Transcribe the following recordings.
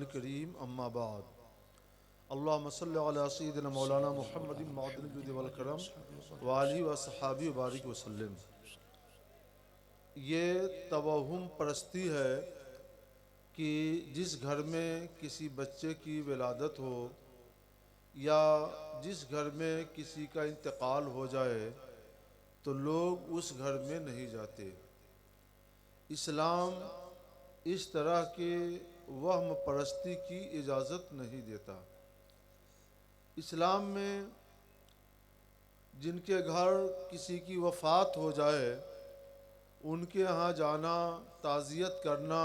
الکریم اما بعد اللہم صلی علی سیدنا مولانا محمد معدن الجود والکرم وآلہ وصحابہ وبارک وسلم۔ یہ توہم پرستی ہے کہ جس گھر میں کسی بچے کی ولادت ہو یا جس گھر میں کسی کا انتقال ہو جائے تو لوگ اس گھر میں نہیں جاتے۔ اسلام اس طرح کے وہم پرستی کی اجازت نہیں دیتا۔ اسلام میں جن کے گھر کسی کی وفات ہو جائے ان کے ہاں جانا، تعزیت کرنا،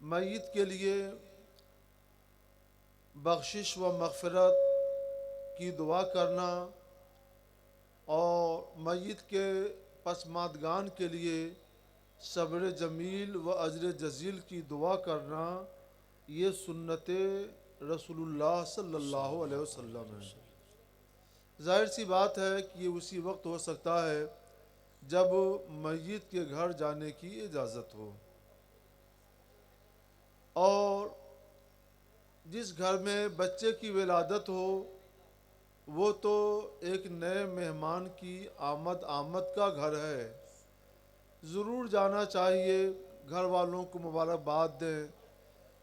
میت کے لیے بخشش و مغفرت کی دعا کرنا اور میت کے پسماندگان کے لیے صبر جمیل و اجر جزیل کی دعا کرنا، یہ سنت رسول اللہ صلی اللہ علیہ وسلم ہے۔ ظاہر سی بات ہے کہ یہ اسی وقت ہو سکتا ہے جب میت کے گھر جانے کی اجازت ہو، اور جس گھر میں بچے کی ولادت ہو وہ تو ایک نئے مہمان کی آمد کا گھر ہے، ضرور جانا چاہیے، گھر والوں کو مبارکباد دیں،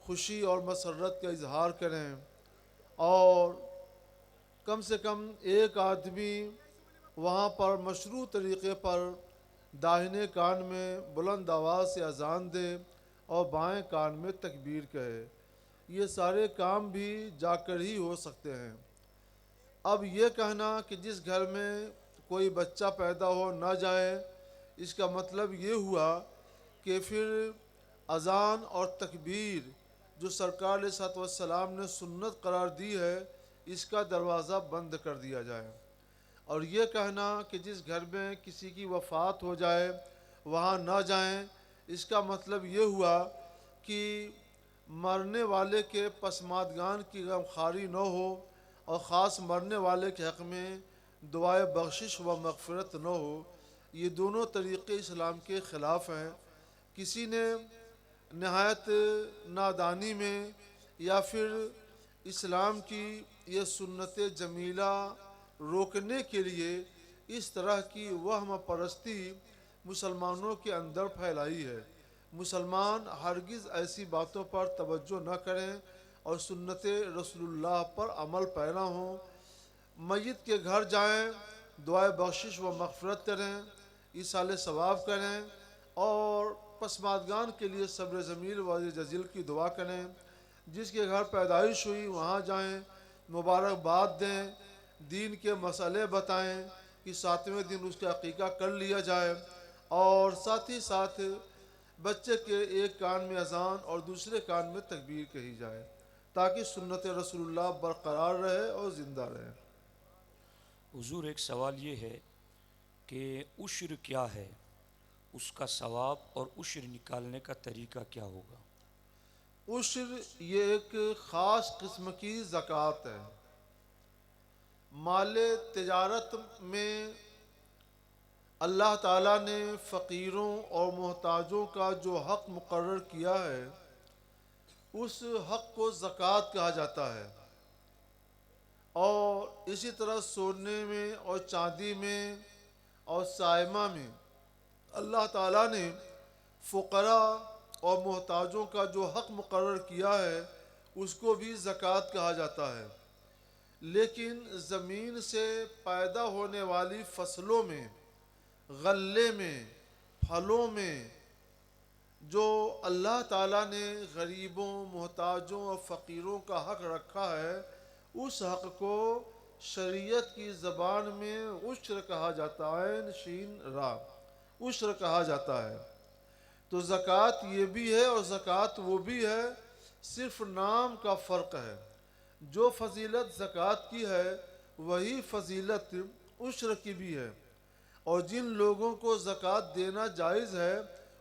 خوشی اور مسرت کا اظہار کریں، اور کم سے کم ایک آدمی وہاں پر مشروع طریقے پر داہنے کان میں بلند آواز سے اذان دے اور بائیں کان میں تکبیر کہے۔ یہ سارے کام بھی جا کر ہی ہو سکتے ہیں۔ اب یہ کہنا کہ جس گھر میں کوئی بچہ پیدا ہو نہ جائے، اس کا مطلب یہ ہوا کہ پھر اذان اور تکبیر جو سرکار علیہ الصلوۃ والسلام نے سنت قرار دی ہے، اس کا دروازہ بند کر دیا جائے۔ اور یہ کہنا کہ جس گھر میں کسی کی وفات ہو جائے وہاں نہ جائیں، اس کا مطلب یہ ہوا کہ مرنے والے کے پسماندگان کی غمخواری نہ ہو اور خاص مرنے والے کے حق میں دعائے بخشش و مغفرت نہ ہو۔ یہ دونوں طریقے اسلام کے خلاف ہیں۔ کسی نے نہایت نادانی میں یا پھر اسلام کی یہ سنت جمیلہ روکنے کے لیے اس طرح کی وہم پرستی مسلمانوں کے اندر پھیلائی ہے۔ مسلمان ہرگز ایسی باتوں پر توجہ نہ کریں اور سنت رسول اللہ پر عمل پیرا ہوں۔ میت کے گھر جائیں، دعائے بخشش و مغفرت کریں، ایصال ثواب کریں اور پسماندگان کے لیے صبر جمیل و اجر جزیل کی دعا کریں۔ جس کے گھر پیدائش ہوئی وہاں جائیں، مبارکباد دیں، دین کے مسئلے بتائیں کہ 7ویں دن اس کا عقیقہ کر لیا جائے، اور ساتھ ہی ساتھ بچے کے ایک کان میں اذان اور دوسرے کان میں تکبیر کہی جائے تاکہ سنت رسول اللہ برقرار رہے اور زندہ رہے۔ حضور، ایک سوال یہ ہے کہ عشر کیا ہے، اس کا ثواب اور عشر نکالنے کا طریقہ کیا ہوگا؟ عشر یہ ایک خاص قسم کی زکوٰۃ ہے۔ مال تجارت میں اللہ تعالیٰ نے فقیروں اور محتاجوں کا جو حق مقرر کیا ہے، اس حق کو زکوٰۃ کہا جاتا ہے۔ اور اسی طرح سونے میں اور چاندی میں اور سائمہ میں اللہ تعالیٰ نے فقراء اور محتاجوں کا جو حق مقرر کیا ہے اس کو بھی زکوٰۃ کہا جاتا ہے۔ لیکن زمین سے پیدا ہونے والی فصلوں میں، غلے میں، پھلوں میں جو اللہ تعالیٰ نے غریبوں، محتاجوں اور فقیروں کا حق رکھا ہے، اس حق کو شریعت کی زبان میں عشر کہا جاتا ہے، شین را عشر کہا جاتا ہے۔ تو زکوٰۃ یہ بھی ہے اور زکوٰۃ وہ بھی ہے، صرف نام کا فرق ہے۔ جو فضیلت زکوٰۃ کی ہے وہی فضیلت عشر کی بھی ہے، اور جن لوگوں کو زکوٰۃ دینا جائز ہے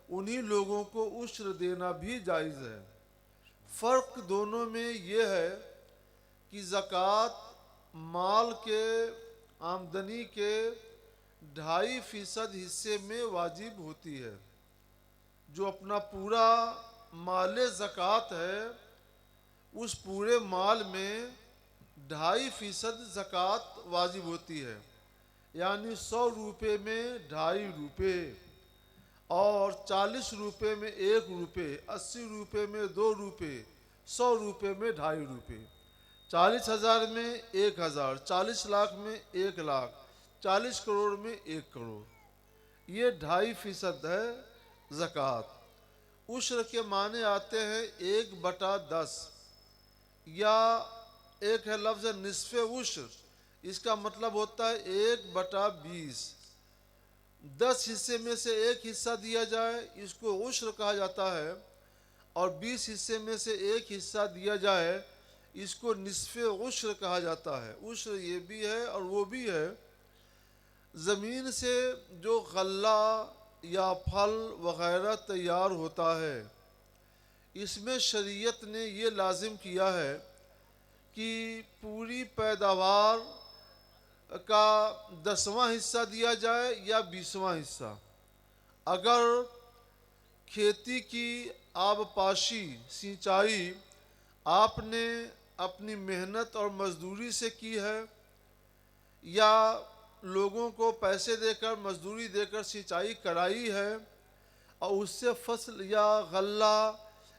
انہی لوگوں کو عشر دینا بھی جائز ہے۔ فرق دونوں میں یہ ہے کہ زکوٰۃ مال کے آمدنی کے 2.5% حصے میں واجب ہوتی ہے۔ جو اپنا پورا مال زکوٰۃ ہے اس پورے مال میں 2.5% زکوٰۃ واجب ہوتی ہے، یعنی 100 روپے میں 2.5 روپے، اور 40 روپے میں 1 روپے، 80 روپے میں 2 روپے، 100 روپے میں 2.5 روپے، 40,000 میں 1,000، 40 لاکھ میں 1 لاکھ، 40 کروڑ میں 1 کروڑ، یہ 2.5% ہے زکوٰۃ۔ عشر کے معنی آتے ہیں 1/10، یا ایک ہے لفظ نصف عشر، اس کا مطلب ہوتا ہے 1/20، 10 حصے میں سے 1 حصہ دیا جائے اس کو عشر کہا جاتا ہے، اور 20 حصے میں سے 1 حصہ دیا جائے اس کو نصف عشر کہا جاتا ہے۔ عشر یہ بھی ہے اور وہ بھی ہے۔ زمین سے جو غلہ یا پھل وغیرہ تیار ہوتا ہے، اس میں شریعت نے یہ لازم کیا ہے کہ پوری پیداوار کا 10واں حصہ دیا جائے یا 20واں حصہ۔ اگر کھیتی کی آبپاشی سینچائی آپ نے اپنی محنت اور مزدوری سے کی ہے، یا لوگوں کو پیسے دے کر مزدوری دے کر سینچائی کرائی ہے، اور اس سے فصل یا غلہ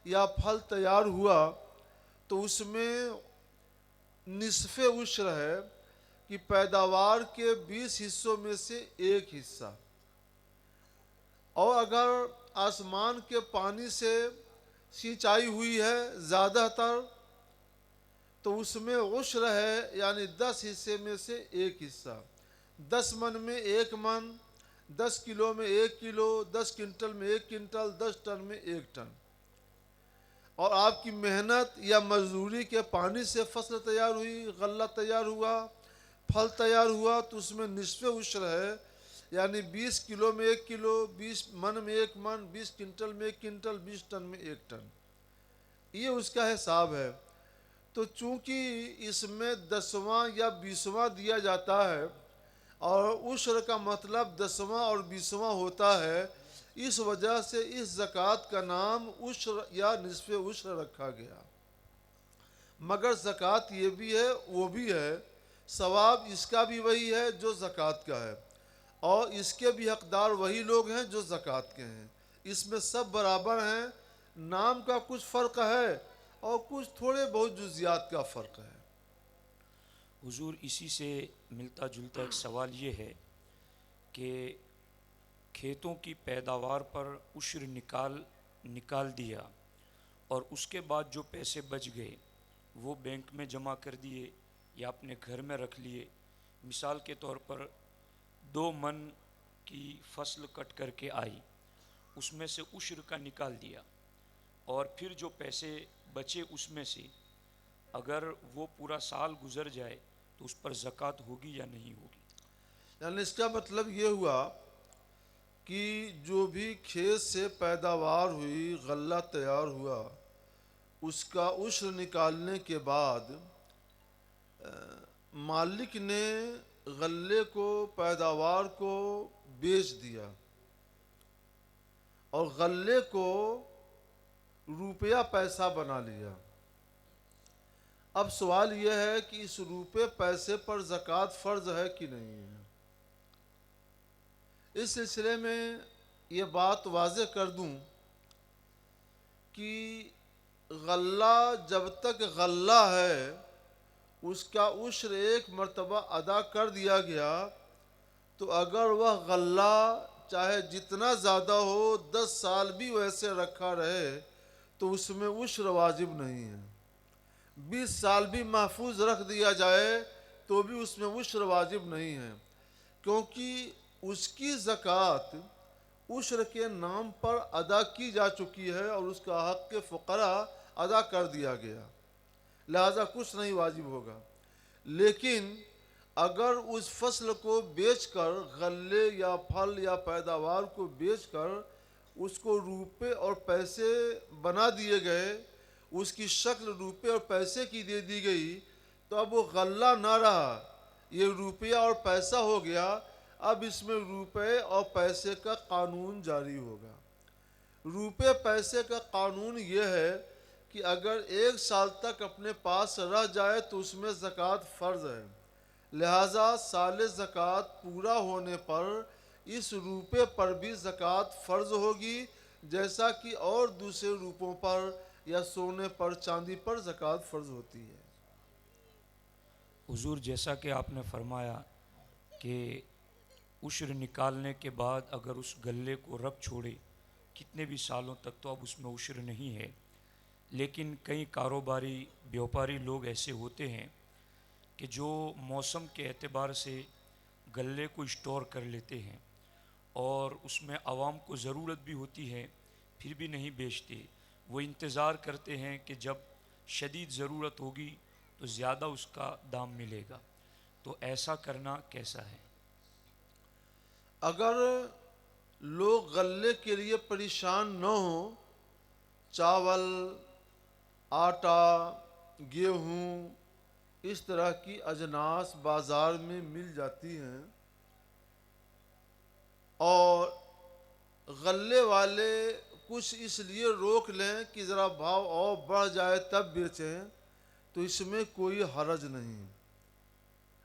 یا پھل تیار ہوا، تو اس میں نصف عشر ہے کہ پیداوار کے 20 حصوں میں سے 1 حصہ۔ اور اگر آسمان کے پانی سے سینچائی ہوئی ہے زیادہ تر، تو اس میں عشر ہے، یعنی 10 حصے میں سے 1 حصہ، 10 من میں 1 من، 10 کلو میں 1 کلو، 10 کنٹل میں 1 کنٹل، 10 ٹن میں 1 ٹن۔ اور آپ کی محنت یا مزدوری کے پانی سے فصل تیار ہوئی، غلہ تیار ہوا، پھل تیار ہوا، تو اس میں نصف عشر ہے، یعنی 20 کلو میں 1 کلو، 20 من میں 1 من، 20 کنٹل میں 1 کنٹل، 20 ٹن میں 1 ٹن، یہ اس کا حساب ہے۔ تو چونکہ اس میں 10واں یا 20واں دیا جاتا ہے، اور عشر کا مطلب 10واں اور 20واں ہوتا ہے، اس وجہ سے اس زکوٰۃ کا نام عشر یا نصف عشر رکھا گیا۔ مگر زکوٰۃ یہ بھی ہے وہ بھی ہے، ثواب اس کا بھی وہی ہے جو زکوٰۃ کا ہے، اور اس کے بھی حقدار وہی لوگ ہیں جو زکوٰۃ کے ہیں۔ اس میں سب برابر ہیں، نام کا کچھ فرق ہے اور کچھ تھوڑے بہت جزیات کا فرق ہے۔ حضور اسی سے ملتا جلتا ایک سوال یہ ہے کہ کھیتوں کی پیداوار پر عشر نکال دیا، اور اس کے بعد جو پیسے بچ گئے وہ بینک میں جمع کر دیے یا اپنے گھر میں رکھ لیے۔ مثال کے طور پر 2 من کی فصل کٹ کر کے آئی، اس میں سے عشر کا نکال دیا، اور پھر جو پیسے بچے اس میں سے اگر وہ پورا سال گزر جائے تو اس پر زکوٰۃ ہوگی یا نہیں ہوگی؟ یعنی اس کا مطلب یہ ہوا کہ جو بھی کھیت سے پیداوار ہوئی، غلہ تیار ہوا، اس کا عشر نکالنے کے بعد مالک نے غلے کو، پیداوار کو بیچ دیا، اور غلے کو روپیہ پیسہ بنا لیا۔ اب سوال یہ ہے کہ اس روپے پیسے پر زکوٰۃ فرض ہے کہ نہیں ہے۔ اس سلسلے میں یہ بات واضح کر دوں کہ غلہ جب تک غلہ ہے اس کا عشر 1 مرتبہ ادا کر دیا گیا، تو اگر وہ غلہ چاہے جتنا زیادہ ہو، 10 سال بھی ویسے رکھا رہے، تو اس میں عشر واجب نہیں ہے۔ 20 سال بھی محفوظ رکھ دیا جائے تو بھی اس میں عشر واجب نہیں ہے، کیونکہ اس کی زکوٰۃ عشر کے نام پر ادا کی جا چکی ہے، اور اس کا حق فقراء ادا کر دیا گیا، لہذا کچھ نہیں واجب ہوگا۔ لیکن اگر اس فصل کو بیچ کر، غلے یا پھل یا پیداوار کو بیچ کر اس کو روپے اور پیسے بنا دیے گئے، اس کی شکل روپے اور پیسے کی دے دی گئی، تو اب وہ غلہ نہ رہا، یہ روپیہ اور پیسہ ہو گیا۔ اب اس میں روپے اور پیسے کا قانون جاری ہوگا۔ روپے پیسے کا قانون یہ ہے کہ اگر 1 سال تک اپنے پاس رہ جائے تو اس میں زکوٰۃ فرض ہے، لہٰذا سال زکوٰۃ پورا ہونے پر اس روپے پر بھی زکوٰۃ فرض ہوگی، جیسا کہ اور دوسرے روپوں پر یا سونے پر چاندی پر زکوٰۃ فرض ہوتی ہے۔ حضور، جیسا کہ آپ نے فرمایا کہ عشر نکالنے کے بعد اگر اس غلے کو رکھ چھوڑے کتنے بھی سالوں تک تو اب اس میں عشر نہیں ہے، لیکن کئی کاروباری بیوپاری لوگ ایسے ہوتے ہیں کہ جو موسم کے اعتبار سے غلے کو اسٹور کر لیتے ہیں اور اس میں عوام کو ضرورت بھی ہوتی ہے پھر بھی نہیں بیچتے، وہ انتظار کرتے ہیں کہ جب شدید ضرورت ہوگی تو زیادہ اس کا دام ملے گا، تو ایسا کرنا کیسا ہے؟ اگر لوگ غلے کے لیے پریشان نہ ہوں، چاول، آٹا، گیہوں اس طرح کی اجناس بازار میں مل جاتی ہیں اور غلے والے کچھ اس لیے روک لیں کہ ذرا بھاؤ اور بڑھ جائے تب بیچیں، تو اس میں کوئی حرج نہیں۔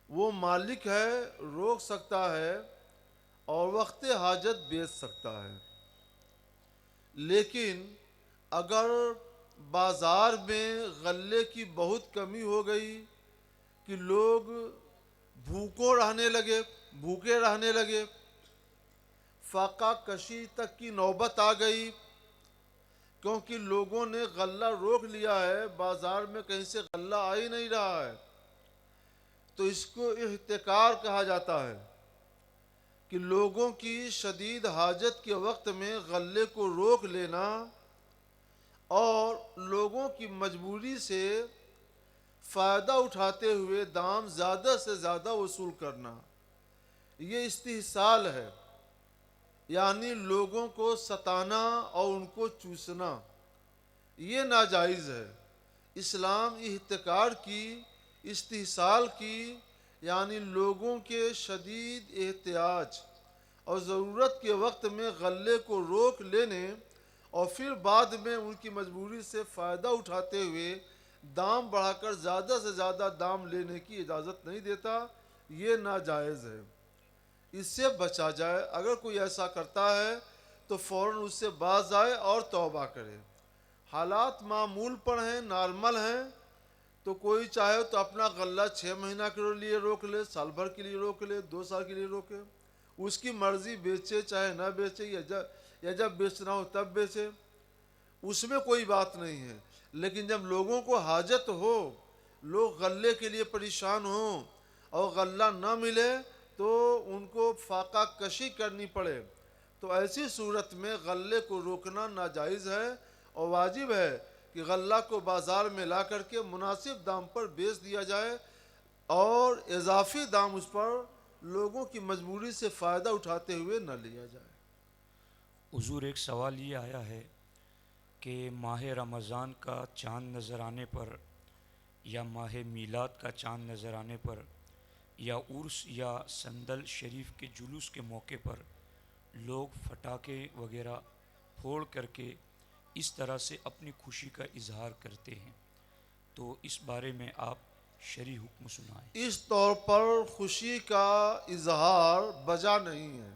وہ مالک ہے، روک سکتا ہے اور وقت حاجت بیچ سکتا ہے۔ لیکن اگر بازار میں غلے کی بہت کمی ہو گئی کہ لوگ بھوکے رہنے لگے، فاقہ کشی تک کی نوبت آ گئی، کیونکہ لوگوں نے غلہ روک لیا ہے، بازار میں کہیں سے غلہ آ ہی نہیں رہا ہے، تو اس کو احتکار کہا جاتا ہے کہ لوگوں کی شدید حاجت کے وقت میں غلے کو روک لینا اور لوگوں کی مجبوری سے فائدہ اٹھاتے ہوئے دام زیادہ سے زیادہ وصول کرنا، یہ استحصال ہے، یعنی لوگوں کو ستانا اور ان کو چوسنا، یہ ناجائز ہے۔ اسلام احتکار کی، استحصال کی، یعنی لوگوں کے شدید احتیاج اور ضرورت کے وقت میں غلے کو روک لینے اور پھر بعد میں ان کی مجبوری سے فائدہ اٹھاتے ہوئے دام بڑھا کر زیادہ سے زیادہ دام لینے کی اجازت نہیں دیتا، یہ ناجائز ہے۔ اس سے بچا جائے، اگر کوئی ایسا کرتا ہے تو فوراً اس سے باز آئے اور توبہ کرے۔ حالات معمول پر ہیں، نارمل ہیں، تو کوئی چاہے تو اپنا غلہ 6 مہینہ کے لیے روک لے، سال بھر کے لیے روک لے، 2 سال کے لیے روکے، اس کی مرضی، بیچے چاہے نہ بیچے، یا جب بیچنا ہو تب بیچے، اس میں کوئی بات نہیں ہے۔ لیکن جب لوگوں کو حاجت ہو، لوگ غلے کے لیے پریشان ہوں اور غلہ نہ ملے تو ان کو فاقہ کشی کرنی پڑے، تو ایسی صورت میں غلے کو روکنا ناجائز ہے اور واجب ہے کہ غلہ کو بازار میں لا کر کے مناسب دام پر بیچ دیا جائے اور اضافی دام اس پر لوگوں کی مجبوری سے فائدہ اٹھاتے ہوئے نہ لیا جائے۔ حضور، ایک سوال یہ آیا ہے کہ ماہ رمضان کا چاند نظر آنے پر یا ماہ میلاد کا چاند نظر آنے پر یا عرس یا سندل شریف کے جلوس کے موقع پر لوگ پٹاخے وغیرہ پھوڑ کر کے اس طرح سے اپنی خوشی کا اظہار کرتے ہیں، تو اس بارے میں آپ شرعی حکم سنائیں۔ اس طور پر خوشی کا اظہار بجا نہیں ہے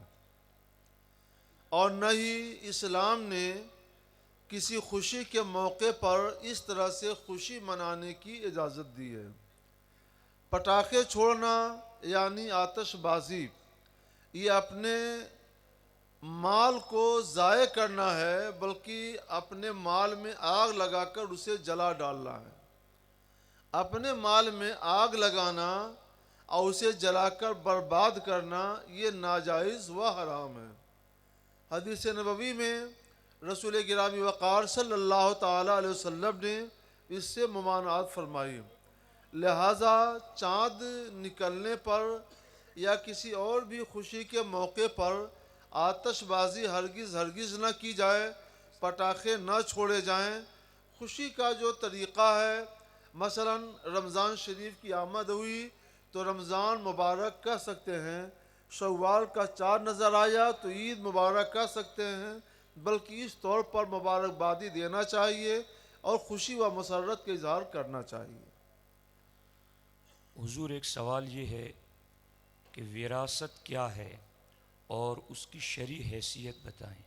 اور نہ ہی اسلام نے کسی خوشی کے موقع پر اس طرح سے خوشی منانے کی اجازت دی ہے۔ پٹاخے چھوڑنا یعنی آتش بازی، یہ اپنے مال کو ضائع کرنا ہے، بلکہ اپنے مال میں آگ لگا کر اسے جلا ڈالنا ہے۔ اپنے مال میں آگ لگانا اور اسے جلا کر برباد کرنا یہ ناجائز و حرام ہے۔ حدیث نبوی میں رسول گرامی وقار صلی اللہ تعالیٰ علیہ وسلم نے اس سے ممانعت فرمائی، لہٰذا چاند نکلنے پر یا کسی اور بھی خوشی کے موقع پر آتش بازی ہرگز نہ کی جائے، پٹاخے نہ چھوڑے جائیں۔ خوشی کا جو طریقہ ہے، مثلا رمضان شریف کی آمد ہوئی تو رمضان مبارک کہہ سکتے ہیں، شوال کا چاند نظر آیا تو عید مبارک کہہ سکتے ہیں، بلکہ اس طور پر مبارکبادی دینا چاہیے اور خوشی و مسرت کا اظہار کرنا چاہیے۔ حضور ایک سوال یہ ہے کہ وراثت کیا ہے اور اس کی شرعی حیثیت بتائیں۔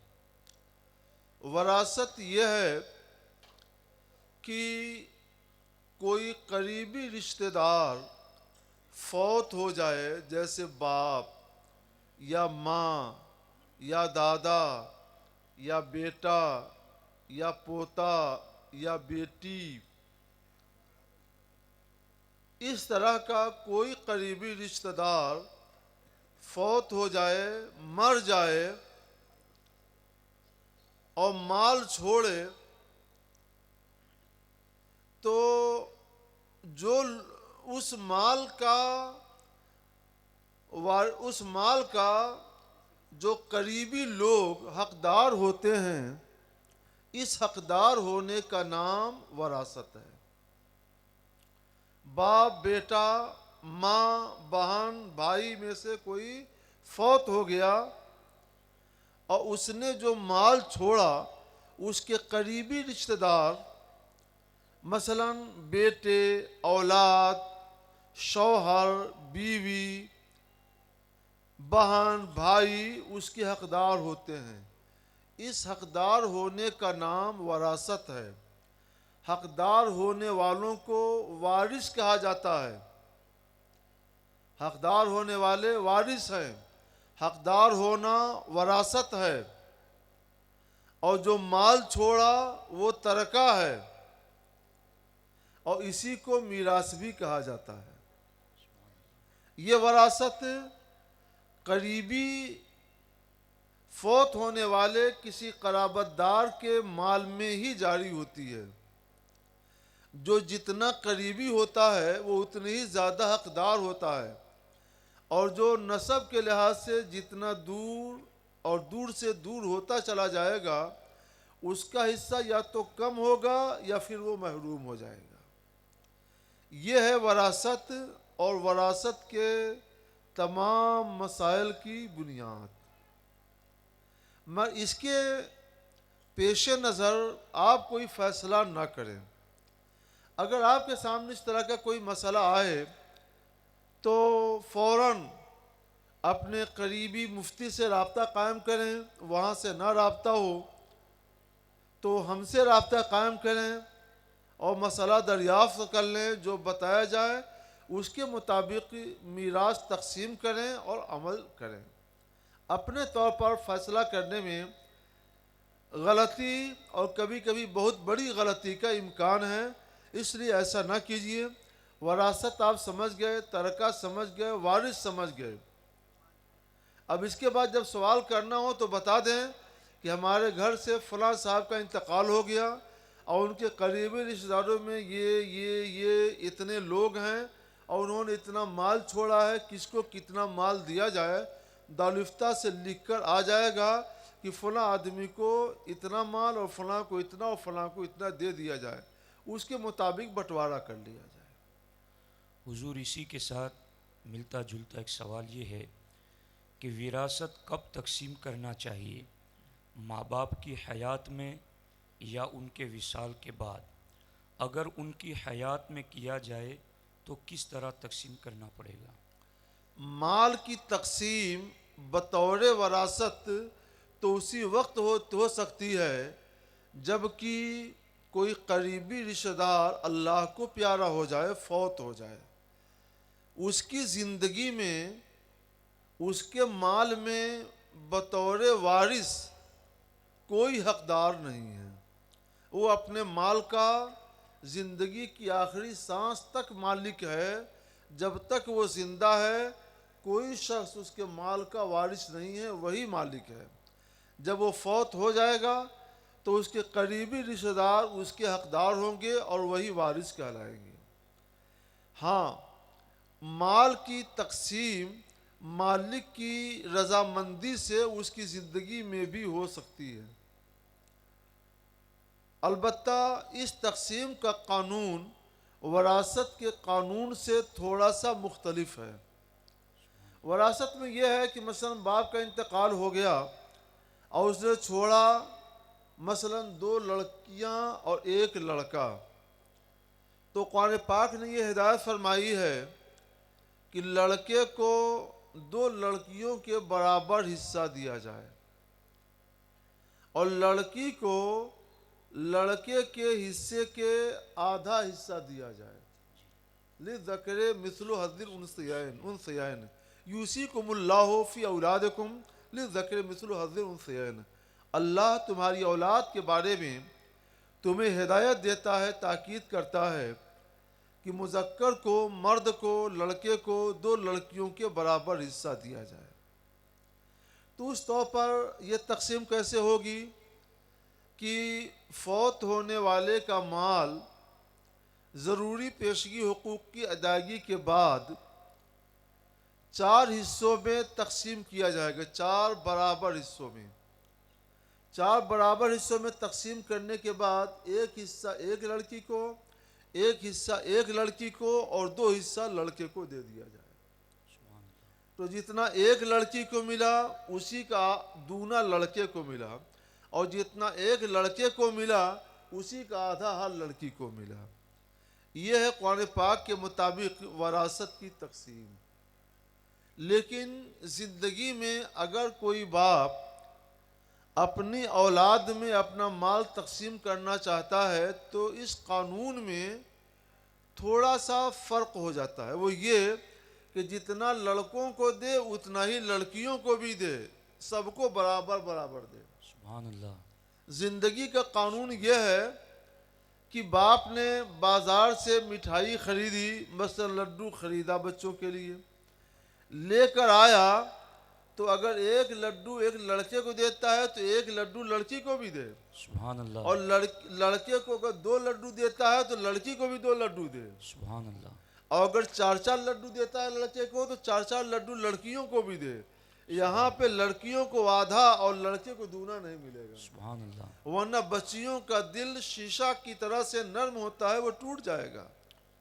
وراثت یہ ہے کہ کوئی قریبی رشتہ دار فوت ہو جائے، جیسے باپ یا ماں یا دادا یا بیٹا یا پوتا یا بیٹی، اس طرح کا کوئی قریبی رشتہ دار فوت ہو جائے، مر جائے اور مال چھوڑے، تو جو اس مال کا جو قریبی لوگ حقدار ہوتے ہیں، اس حقدار ہونے کا نام وراثت ہے۔ باپ، بیٹا، ماں، بہن، بھائی میں سے کوئی فوت ہو گیا اور اس نے جو مال چھوڑا، اس کے قریبی رشتہ دار، مثلا بیٹے، اولاد، شوہر، بیوی، بہن، بھائی اس کے حقدار ہوتے ہیں۔ اس حقدار ہونے کا نام وراثت ہے۔ حقدار ہونے والوں کو وارث کہا جاتا ہے۔ حقدار ہونے والے وارث ہیں۔ حقدار ہونا وراثت ہے، اور جو مال چھوڑا وہ ترکہ ہے، اور اسی کو میراث بھی کہا جاتا ہے۔ یہ وراثت قریبی فوت ہونے والے کسی قرابت دار کے مال میں ہی جاری ہوتی ہے۔ جو جتنا قریبی ہوتا ہے وہ اتنی ہی زیادہ حقدار ہوتا ہے، اور جو نسب کے لحاظ سے جتنا دور اور دور سے دور ہوتا چلا جائے گا، اس کا حصہ یا تو کم ہوگا یا پھر وہ محروم ہو جائے گا۔ یہ ہے وراثت، اور وراثت کے تمام مسائل کی بنیاد۔ مگر اس کے پیش نظر آپ کوئی فیصلہ نہ کریں۔ اگر آپ کے سامنے اس طرح کا کوئی مسئلہ آئے تو فوراً اپنے قریبی مفتی سے رابطہ قائم کریں، وہاں سے نہ رابطہ ہو تو ہم سے رابطہ قائم کریں اور مسئلہ دریافت کر لیں، جو بتایا جائے اس کے مطابق میراث تقسیم کریں اور عمل کریں۔ اپنے طور پر فیصلہ کرنے میں غلطی اور کبھی کبھی بہت بڑی غلطی کا امکان ہے، اس لیے ایسا نہ کیجیے۔ وراثت آپ سمجھ گئے، ترکہ سمجھ گئے، وارث سمجھ گئے۔ اب اس کے بعد جب سوال کرنا ہو تو بتا دیں کہ ہمارے گھر سے فلاں صاحب کا انتقال ہو گیا اور ان کے قریبی رشتہ داروں میں یہ اتنے لوگ ہیں اور انہوں نے اتنا مال چھوڑا ہے، کس کو کتنا مال دیا جائے، دارالفتہ سے لکھ کر آ جائے گا کہ فلاں آدمی کو اتنا مال اور فلاں کو اتنا اور فلاں کو اتنا دے دیا جائے، اس کے مطابق بٹوارہ کر لیا جائے۔ حضور اسی کے ساتھ ملتا جلتا ایک سوال یہ ہے کہ وراثت کب تقسیم کرنا چاہیے، ماں باپ کی حیات میں یا ان کے وصال کے بعد؟ اگر ان کی حیات میں کیا جائے تو کس طرح تقسیم کرنا پڑے گا؟ مال کی تقسیم بطور وراثت تو اسی وقت ہو سکتی ہے جب کہ کوئی قریبی رشتہ دار اللہ کو پیارا ہو جائے، فوت ہو جائے، اس کی زندگی میں اس کے مال میں بطور وارث کوئی حقدار نہیں ہے۔ وہ اپنے مال کا زندگی کی آخری سانس تک مالک ہے۔ جب تک وہ زندہ ہے کوئی شخص اس کے مال کا وارث نہیں ہے، وہی مالک ہے۔ جب وہ فوت ہو جائے گا تو اس کے قریبی رشتہ دار اس کے حقدار ہوں گے اور وہی وارث کہلائیں گے۔ ہاں، مال کی تقسیم مالک کی رضامندی سے اس کی زندگی میں بھی ہو سکتی ہے، البتہ اس تقسیم کا قانون وراثت کے قانون سے تھوڑا سا مختلف ہے۔ وراثت میں یہ ہے کہ مثلا باپ کا انتقال ہو گیا اور اس نے چھوڑا مثلا 2 لڑکیاں اور 1 لڑکا، تو قرآن پاک نے یہ ہدایت فرمائی ہے کہ لڑکے کو 2 لڑکیوں کے برابر حصہ دیا جائے اور لڑکی کو لڑکے کے حصے کے آدھا حصہ دیا جائے۔ للذکر مثل حظ الانثیین یوصیکم اللہ فی اولادکم للذکر مثل حظ الانثیین۔ اللہ تمہاری اولاد کے بارے میں تمہیں ہدایت دیتا ہے، تاکید کرتا ہے کہ مذکر کو، مرد کو، لڑکے کو 2 لڑکیوں کے برابر حصہ دیا جائے۔ تو اس طور پر یہ تقسیم کیسے ہوگی کہ فوت ہونے والے کا مال ضروری پیشگی حقوق کی ادائیگی کے بعد 4 حصوں میں تقسیم کیا جائے گا، 4 برابر حصوں میں۔ 4 برابر حصوں میں تقسیم کرنے کے بعد 1 حصہ 1 لڑکی کو، 1 حصہ 1 لڑکی کو اور 2 حصہ لڑکے کو دے دیا جائے۔ تو جتنا 1 لڑکی کو ملا اسی کا دونا لڑکے کو ملا، اور جتنا 1 لڑکے کو ملا اسی کا آدھا ہر لڑکی کو ملا۔ یہ ہے قرآن پاک کے مطابق وراثت کی تقسیم۔ لیکن زندگی میں اگر کوئی باپ اپنی اولاد میں اپنا مال تقسیم کرنا چاہتا ہے تو اس قانون میں تھوڑا سا فرق ہو جاتا ہے، وہ یہ کہ جتنا لڑکوں کو دے اتنا ہی لڑکیوں کو بھی دے، سب کو برابر برابر دے۔ سبحان اللہ۔ زندگی کا قانون یہ ہے کہ باپ نے بازار سے مٹھائی خریدی، مثلا لڈو خریدا بچوں کے لیے، لے کر آیا، تو اگر 1 لڈو 1 لڑکے کو دیتا ہے تو 1 لڈو لڑکی کو بھی دے، سبحان اللہ۔ اور لڑکے کو اگر 2 لڈو دیتا ہے تو لڑکی کو بھی 2 لڈو دے، سبحان اللہ۔ اور اگر 4 لڈو دیتا ہے لڑکے کو تو 4 لڈو لڑکیوں کو بھی دے۔ یہاں پہ لڑکیوں کو آدھا اور لڑکے کو دونا نہیں ملے گا، سبحان اللہ۔ ورنہ بچیوں کا دل شیشہ کی طرح سے نرم ہوتا ہے، وہ ٹوٹ جائے گا،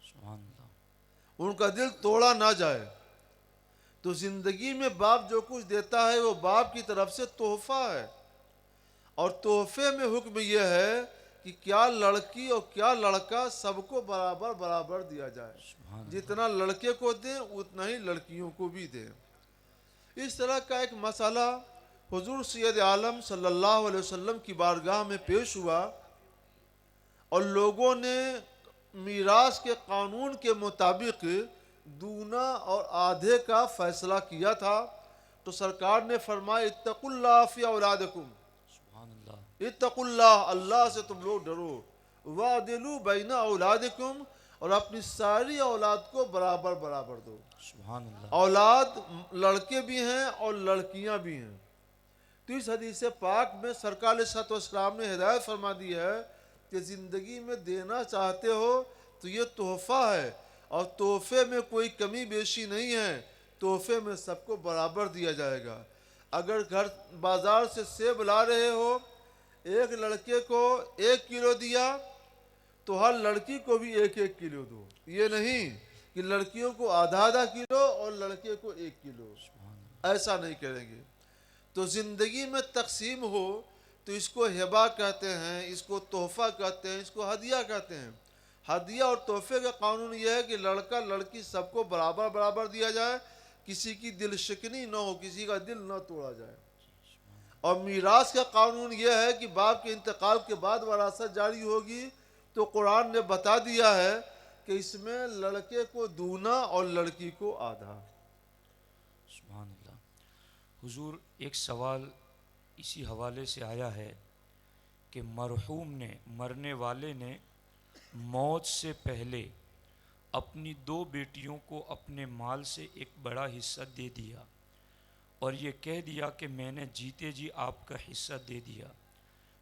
سبحان اللہ۔ ان کا دل توڑا نہ جائے۔ تو زندگی میں باپ جو کچھ دیتا ہے وہ باپ کی طرف سے تحفہ ہے، اور تحفے میں حکم یہ ہے کہ کیا لڑکی اور کیا لڑکا سب کو برابر برابر دیا جائے، جتنا لڑکے کو دیں اتنا ہی لڑکیوں کو بھی دیں۔ اس طرح کا ایک مسئلہ حضور سید عالم صلی اللہ علیہ وسلم کی بارگاہ میں پیش ہوا، اور لوگوں نے میراث کے قانون کے مطابق دونا اور آدھے کا فیصلہ کیا تھا۔ تو سرکار نے فرمایا اتقوا اللہ فی اولادکم، سبحان اللہ۔ اتقوا اللہ، اللہ سے تم لوگ ڈرو، وعدلوا بین اولادکم، اور اپنی ساری اولاد کو برابر برابر دو۔ سبحان اللہ۔ اولاد لڑکے بھی ہیں اور لڑکیاں بھی ہیں۔ تو اس حدیث پاک میں سرکار علیہ الصلوۃ والسلام نے ہدایت فرما دی ہے کہ زندگی میں دینا چاہتے ہو تو یہ تحفہ ہے، اور تحفے میں کوئی کمی بیشی نہیں ہے، تحفے میں سب کو برابر دیا جائے گا۔ اگر گھر بازار سے سیب لا رہے ہو، 1 لڑکے کو 1 کلو دیا تو ہر لڑکی کو بھی 1 کلو دو، یہ نہیں کہ لڑکیوں کو آدھا کلو اور لڑکے کو 1 کلو، ایسا نہیں کریں گے۔ تو زندگی میں تقسیم ہو تو اس کو ہبہ کہتے ہیں، اس کو تحفہ کہتے ہیں، اس کو ہدیہ کہتے ہیں۔ ہدیہ اور تحفے کا قانون یہ ہے کہ لڑکا لڑکی سب کو برابر برابر دیا جائے، کسی کی دل شکنی نہ ہو، کسی کا دل نہ توڑا جائے۔ اور میراث کا قانون یہ ہے کہ باپ کے انتقال کے بعد وراثت جاری ہوگی، تو قرآن نے بتا دیا ہے کہ اس میں لڑکے کو دونا اور لڑکی کو آدھا۔ سبحان اللہ۔ حضور ایک سوال اسی حوالے سے آیا ہے کہ مرحوم نے، مرنے والے نے موت سے پہلے اپنی 2 بیٹیوں کو اپنے مال سے ایک بڑا حصہ دے دیا، اور یہ کہہ دیا کہ میں نے جیتے جی آپ کا حصہ دے دیا،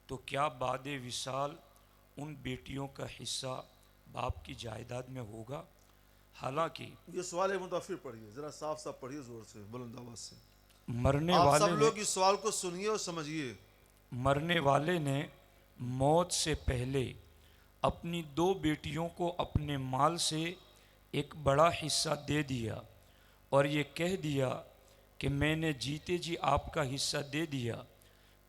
تو کیا بعد وصال ان بیٹیوں کا حصہ باپ کی جائیداد میں ہوگا؟ حالانکہ یہ سوال ایک مرتبہ پھر پڑھیے، ذرا صاف صاف پڑھیے، زور سے، بلند آواز سے۔ مرنے آپ والے سب نے، لوگ اس سوال کو سنیے اور سمجھیے۔ مرنے والے نے موت سے پہلے اپنی 2 بیٹیوں کو اپنے مال سے ایک بڑا حصہ دے دیا، اور یہ کہہ دیا کہ میں نے جیتے جی آپ کا حصہ دے دیا،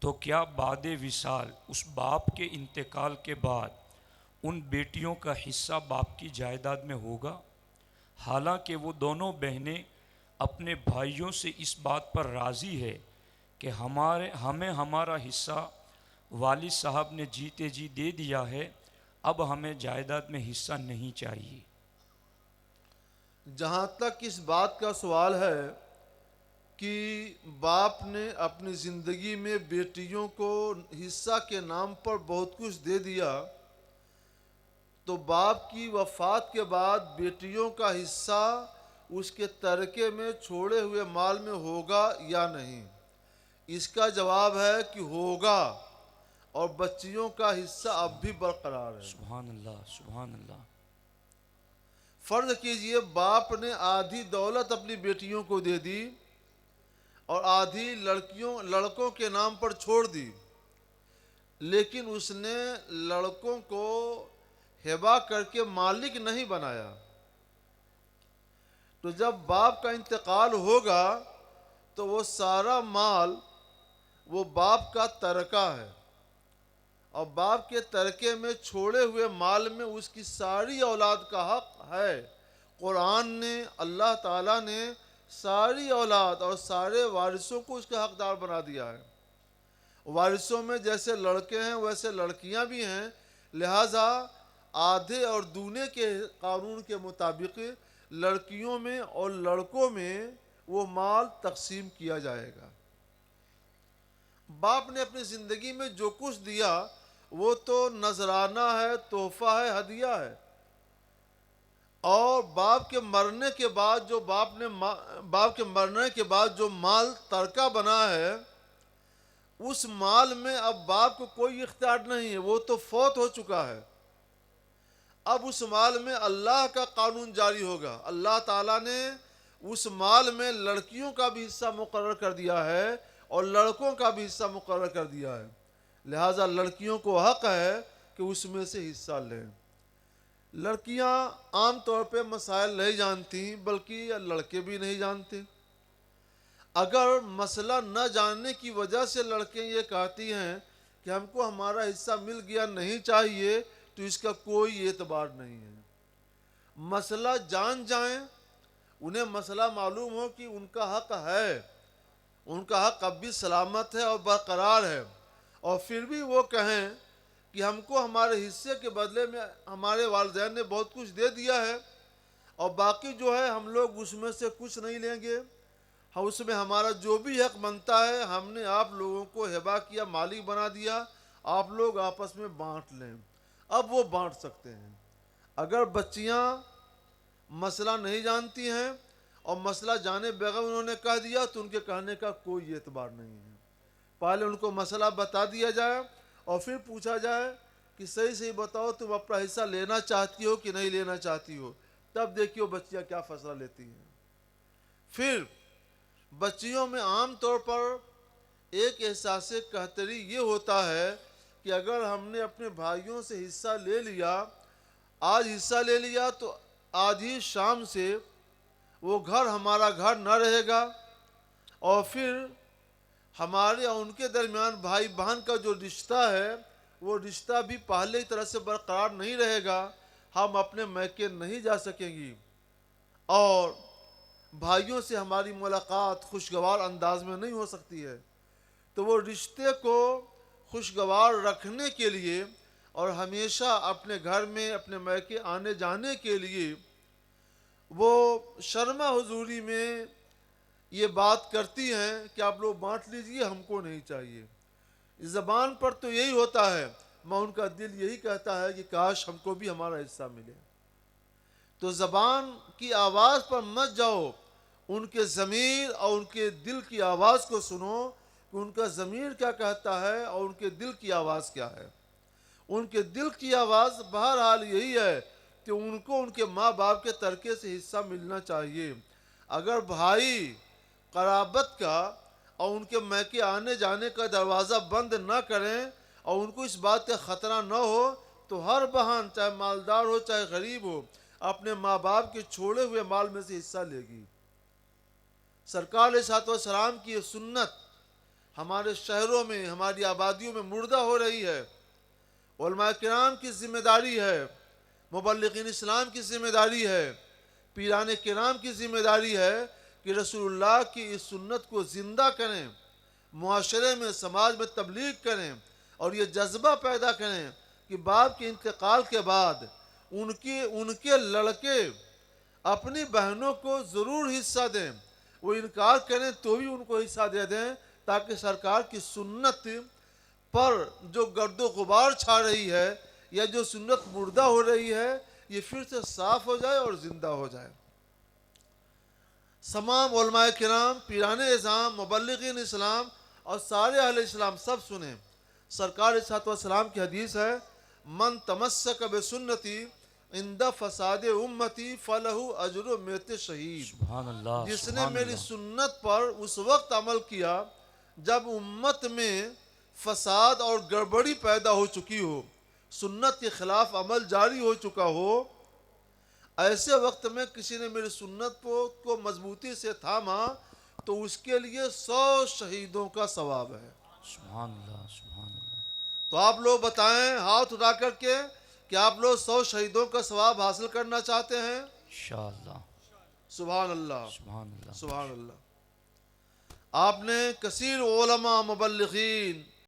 تو کیا بعد وصال اس باپ کے انتقال کے بعد ان بیٹیوں کا حصہ باپ کی جائیداد میں ہوگا؟ حالانکہ وہ دونوں بہنیں اپنے بھائیوں سے اس بات پر راضی ہے کہ ہمیں ہمارا حصہ والد صاحب نے جیتے جی دے دیا ہے، اب ہمیں جائیداد میں حصہ نہیں چاہیے۔ جہاں تک اس بات کا سوال ہے کہ باپ نے اپنی زندگی میں بیٹیوں کو حصہ کے نام پر بہت کچھ دے دیا، تو باپ کی وفات کے بعد بیٹیوں کا حصہ اس کے ترکے میں چھوڑے ہوئے مال میں ہوگا یا نہیں؟ اس کا جواب ہے کہ ہوگا، اور بچیوں کا حصہ اب بھی برقرار ہے۔ سبحان اللہ، سبحان اللہ۔ فرض کیجئے باپ نے آدھی دولت اپنی بیٹیوں کو دے دی اور آدھی لڑکوں کے نام پر چھوڑ دی، لیکن اس نے لڑکوں کو ہبہ کر کے مالک نہیں بنایا، تو جب باپ کا انتقال ہوگا تو وہ سارا مال وہ باپ کا ترکہ ہے، اور باپ کے ترکے میں چھوڑے ہوئے مال میں اس کی ساری اولاد کا حق ہے۔ قرآن نے، اللہ تعالیٰ نے ساری اولاد اور سارے وارثوں کو اس کا حقدار بنا دیا ہے۔ وارثوں میں جیسے لڑکے ہیں ویسے لڑکیاں بھی ہیں، لہٰذا آدھے اور دونے کے قانون کے مطابق لڑکیوں میں اور لڑکوں میں وہ مال تقسیم کیا جائے گا۔ باپ نے اپنی زندگی میں جو کچھ دیا وہ تو نذرانہ ہے، تحفہ ہے، ہدیہ ہے، اور باپ کے مرنے کے بعد جو مال ترکہ بنا ہے، اس مال میں اب باپ کو کوئی اختیار نہیں ہے، وہ تو فوت ہو چکا ہے۔ اب اس مال میں اللہ کا قانون جاری ہوگا۔ اللہ تعالیٰ نے اس مال میں لڑکیوں کا بھی حصہ مقرر کر دیا ہے اور لڑکوں کا بھی حصہ مقرر کر دیا ہے، لہٰذا لڑکیوں کو حق ہے کہ اس میں سے حصہ لیں۔ لڑکیاں عام طور پہ مسائل نہیں جانتی، بلکہ لڑکے بھی نہیں جانتے۔ اگر مسئلہ نہ جاننے کی وجہ سے لڑکیاں یہ کہتی ہیں کہ ہم کو ہمارا حصہ مل گیا، نہیں چاہیے، تو اس کا کوئی اعتبار نہیں ہے۔ مسئلہ جان جائیں، انہیں مسئلہ معلوم ہو کہ ان کا حق ہے، ان کا حق اب بھی سلامت ہے اور برقرار ہے، اور پھر بھی وہ کہیں کہ ہم کو ہمارے حصے کے بدلے میں ہمارے والدین نے بہت کچھ دے دیا ہے، اور باقی جو ہے ہم لوگ اس میں سے کچھ نہیں لیں گے، اس میں ہمارا جو بھی حق بنتا ہے ہم نے آپ لوگوں کو ہبہ کیا، مالک بنا دیا، آپ لوگ آپس میں بانٹ لیں۔ اب وہ بانٹ سکتے ہیں۔ اگر بچیاں مسئلہ نہیں جانتی ہیں اور مسئلہ جانے بغیر انہوں نے کہہ دیا تو ان کے کہنے کا کوئی اعتبار نہیں ہے۔ پہلے ان کو مسئلہ بتا دیا جائے اور پھر پوچھا جائے کہ صحیح بتاؤ تم اپنا حصہ لینا چاہتی ہو کہ نہیں لینا چاہتی ہو، تب دیکھیو بچیاں کیا فیصلہ لیتی ہیں۔ پھر بچیوں میں عام طور پر ایک احساس قہتری یہ ہوتا ہے کہ اگر ہم نے اپنے بھائیوں سے حصہ لے لیا، آج حصہ لے لیا تو آج ہی شام سے وہ گھر ہمارا گھر نہ رہے گا، اور پھر ہمارے اور ان کے درمیان بھائی بہن کا جو رشتہ ہے وہ رشتہ بھی پہلے کی طرح سے برقرار نہیں رہے گا، ہم اپنے میکے نہیں جا سکیں گی، اور بھائیوں سے ہماری ملاقات خوشگوار انداز میں نہیں ہو سکتی ہے۔ تو وہ رشتے کو خوشگوار رکھنے کے لیے اور ہمیشہ اپنے گھر میں اپنے میکے آنے جانے کے لیے وہ شرما حضوری میں یہ بات کرتی ہیں کہ آپ لوگ بانٹ لیجئے، ہم کو نہیں چاہیے۔ زبان پر تو یہی ہوتا ہے، مگر ان کا دل یہی کہتا ہے کہ کاش ہم کو بھی ہمارا حصہ ملے۔ تو زبان کی آواز پر مت جاؤ، ان کے ضمیر اور ان کے دل کی آواز کو سنو کہ ان کا ضمیر کیا کہتا ہے اور ان کے دل کی آواز کیا ہے۔ ان کے دل کی آواز بہرحال یہی ہے کہ ان کو ان کے ماں باپ کے ترکے سے حصہ ملنا چاہیے۔ اگر بھائی قرابت کا اور ان کے میکے آنے جانے کا دروازہ بند نہ کریں اور ان کو اس بات کا خطرہ نہ ہو تو ہر بہن چاہے مالدار ہو چاہے غریب ہو اپنے ماں باپ کے چھوڑے ہوئے مال میں سے حصہ لے گی۔ سرکار علیہ الصلوۃ والسلام کی یہ سنت ہمارے شہروں میں، ہماری آبادیوں میں مردہ ہو رہی ہے۔ علماء کرام کی ذمہ داری ہے، مبلغین اسلام کی ذمہ داری ہے، پیران کرام کی ذمہ داری ہے کہ رسول اللہ کی اس سنت کو زندہ کریں، معاشرے میں، سماج میں تبلیغ کریں، اور یہ جذبہ پیدا کریں کہ باپ کے انتقال کے بعد ان کے لڑکے اپنی بہنوں کو ضرور حصہ دیں، وہ انکار کریں تو بھی ان کو حصہ دے دیں، تاکہ سرکار کی سنت پر جو گرد و غبار چھا رہی ہے یا جو سنت مردہ ہو رہی ہے یہ پھر سے صاف ہو جائے اور زندہ ہو جائے۔ تمام علماء کرام، پیران اعظام، مبلغین اسلام اور سارے اہل اسلام سب سنیں۔ سرکار صلی اللہ علیہ وسلم کی حدیث ہے، من تمسک بسنتی عند فساد امتی فلہ اجر میت شہید۔ سبحان اللہ، جس نے سبحان میری اللہ، سنت پر اس وقت عمل کیا جب امت میں فساد اور گڑبڑی پیدا ہو چکی ہو، سنت کے خلاف عمل جاری ہو چکا ہو، ایسے وقت میں کسی نے میری سنت کو مضبوطی سے تھاما تو اس کے لیے 100 شہیدوں کا ثواب ہے۔ سبحان اللہ، سبحان اللہ۔ تو آپ لوگ بتائیں ہاتھ اٹھا کر کے کہ آپ لوگ 100 شہیدوں کا ثواب حاصل کرنا چاہتے ہیں؟ انشاءاللہ، سبحان اللہ، سبحان اللہ۔ سبحان اللہ۔ آپ نے کثیر علماء، مبلغین